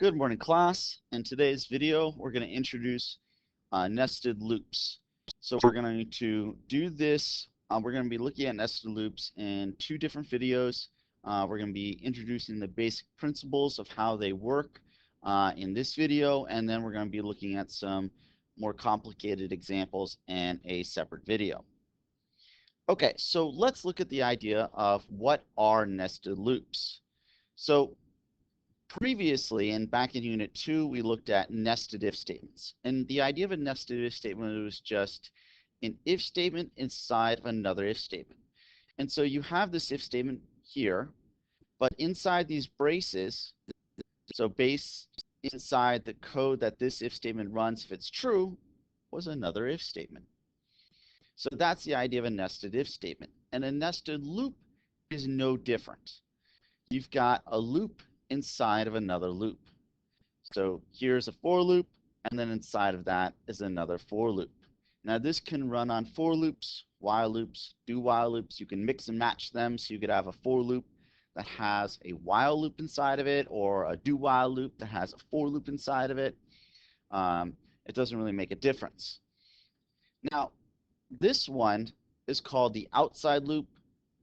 Good morning, class. In today's video, we're going to introduce nested loops. So we're going to do this. We're going to be looking at nested loops in two different videos. We're going to be introducing the basic principles of how they work in this video, and then we're going to be looking at some more complicated examples in a separate video. Okay, so let's look at the idea of what are nested loops. So previously, and back in Unit 2, we looked at nested if statements. And the idea of a nested if statement was just an if statement inside of another if statement. And so you have this if statement here, but inside these braces, so base inside the code that this if statement runs, if it's true, was another if statement. So that's the idea of a nested if statement. And a nested loop is no different. You've got a loop inside of another loop. So here's a for loop, and then inside of that is another for loop. Now this can run on for loops, while loops, do while loops. You can mix and match them, so you could have a for loop that has a while loop inside of it, or a do while loop that has a for loop inside of it. It doesn't really make a difference. Now this one is called the outside loop,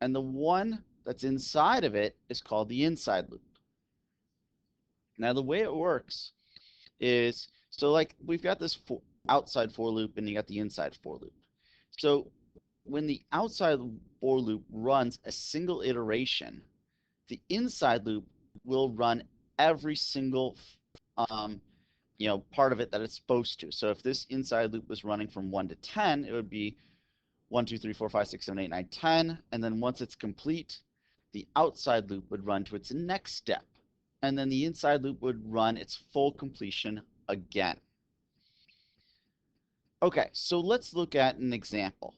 and the one that's inside of it is called the inside loop. Now the way it works is, so like we've got this outside for loop and you got the inside for loop. So when the outside for loop runs a single iteration, the inside loop will run every single part of it that it's supposed to. So if this inside loop was running from 1 to 10, it would be 1, 2, 3, 4, 5, 6, 7, 8, 9, 10. And then once it's complete, the outside loop would run to its next step. And then the inside loop would run its full completion again. Okay, so let's look at an example.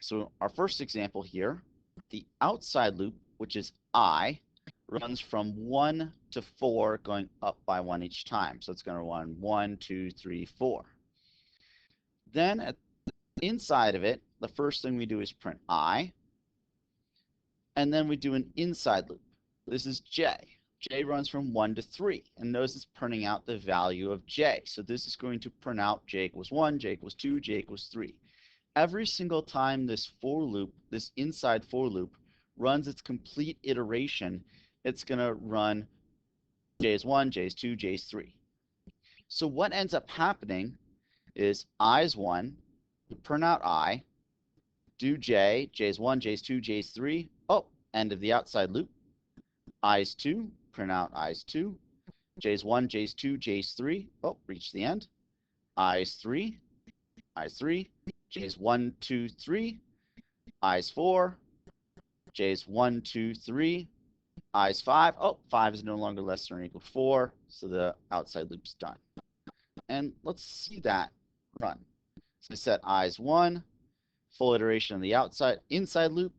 So our first example here, the outside loop, which is I, runs from 1 to 4, going up by 1 each time. So it's going to run 1, 2, 3, 4. Then inside of it, the first thing we do is print I, and then we do an inside loop. This is J. J runs from 1 to 3, and notice it's printing out the value of J. So this is going to print out J equals 1, J equals 2, J equals 3. Every single time this for loop, this inside for loop, runs its complete iteration, it's going to run J is 1, J is 2, J is 3. So what ends up happening is I is 1, we print out I, do J, J is 1, J is 2, J is 3. Oh, end of the outside loop. I is 2, print out I is 2. J is 1, J is 2, J is 3. Oh, reach the end. I is 3, I is 3. J is 1, 2, 3. I is 4. J is 1, 2, 3. I is 5. Oh, 5 is no longer less than or equal to 4, so the outside loop's done. And let's see that run. So I set I is 1, full iteration of the inside loop.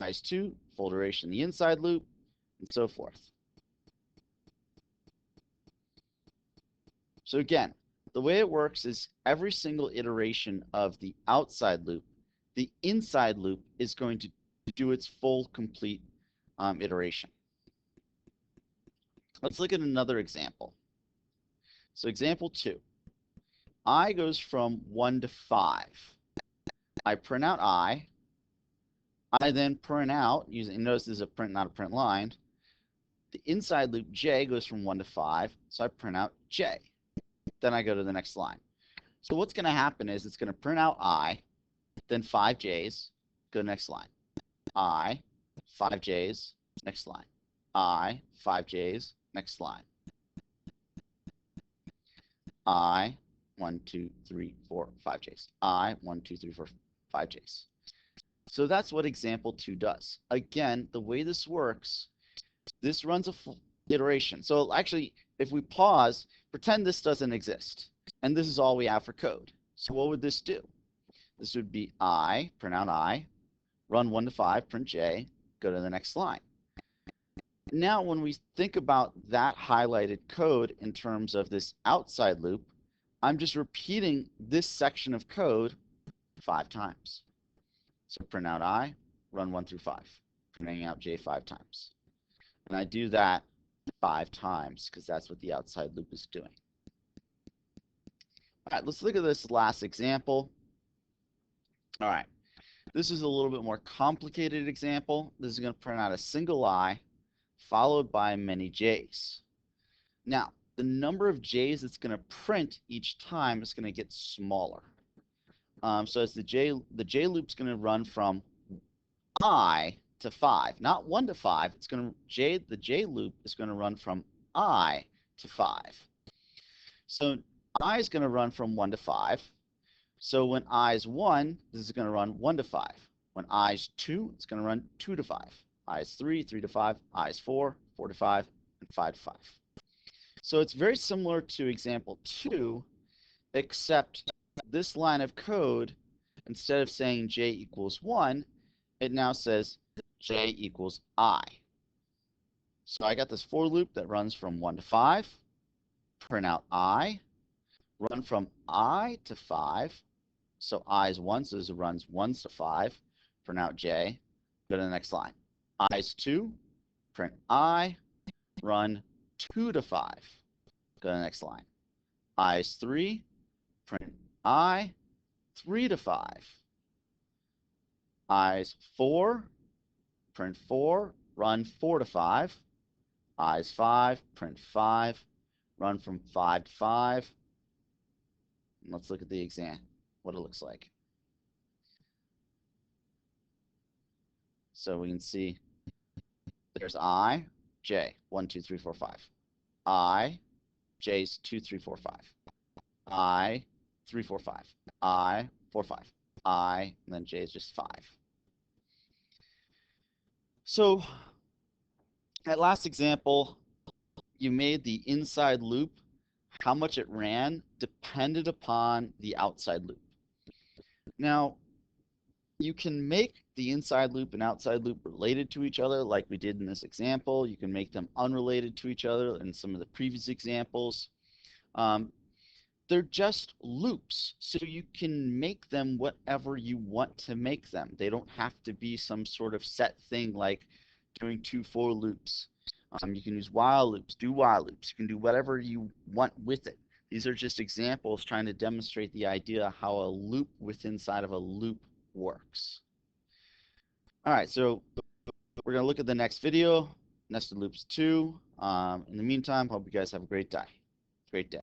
I is 2, full iteration of the inside loop, and so forth. So again, the way it works is every single iteration of the outside loop, the inside loop is going to do its full complete iteration. Let's look at another example. So example 2. I goes from 1 to 5. I print out I then print out, notice this is a print, not a print line. The inside loop J goes from 1 to 5, so I print out J. Then I go to the next line. So what's going to happen is it's going to print out I, then 5 J's, go to the next line. I, 5 J's, next line. I, 5 J's, next line. I, 1, 2, 3, 4, 5 J's. I, 1, 2, 3, 4, 5 J's. So that's what example 2 does. Again, the way this works, this runs a full iteration. So actually, if we pause, pretend this doesn't exist, and this is all we have for code. So what would this do? This would be I, print out I, run 1 to 5, print J, go to the next line. Now, when we think about that highlighted code in terms of this outside loop, I'm just repeating this section of code 5 times. So print out I, run 1 through 5, printing out J 5 times. And I do that 5 times because that's what the outside loop is doing. All right, let's look at this last example. All right, this is a little bit more complicated example. This is going to print out a single I followed by many J's. Now, the number of J's it's going to print each time is going to get smaller. So as the J loop is going to run from I to 5, not 1 to 5. It's going to the J loop is going to run from I to 5. So I is going to run from 1 to 5. So when I is 1, this is going to run 1 to 5. When I is 2, it's going to run 2 to 5. I is 3, 3 to 5. I is 4, 4 to 5, and 5 to 5. So it's very similar to example 2, except this line of code, instead of saying j equals 1, it now says j equals I. So I got this for loop that runs from 1 to 5, print out I, run from I to 5, so I is 1, so it runs 1s to 5, print out j, go to the next line. I is 2, print I, run 2 to 5, go to the next line. I is 3, print I, 3 to 5. I is 4, print 4, run 4 to 5. I is 5, print 5, run from 5 to 5. And let's look at the exam, what it looks like. So we can see there's I, J, 1, 2, 3, 4, 5. I, J's 2, 3, 4, 5. I, 3, 4, 5. I, 4, 5. I, and then J is just 5. So that last example, you made the inside loop, how much it ran depended upon the outside loop. Now, you can make the inside loop and outside loop related to each other like we did in this example. You can make them unrelated to each other in some of the previous examples. They're just loops, so you can make them whatever you want to make them. They don't have to be some sort of set thing like doing 2 for loops. You can use while loops, do while loops. You can do whatever you want with it. These are just examples trying to demonstrate the idea how a loop within inside of a loop works. All right, so we're going to look at the next video, Nested Loops 2. In the meantime, hope you guys have a great day.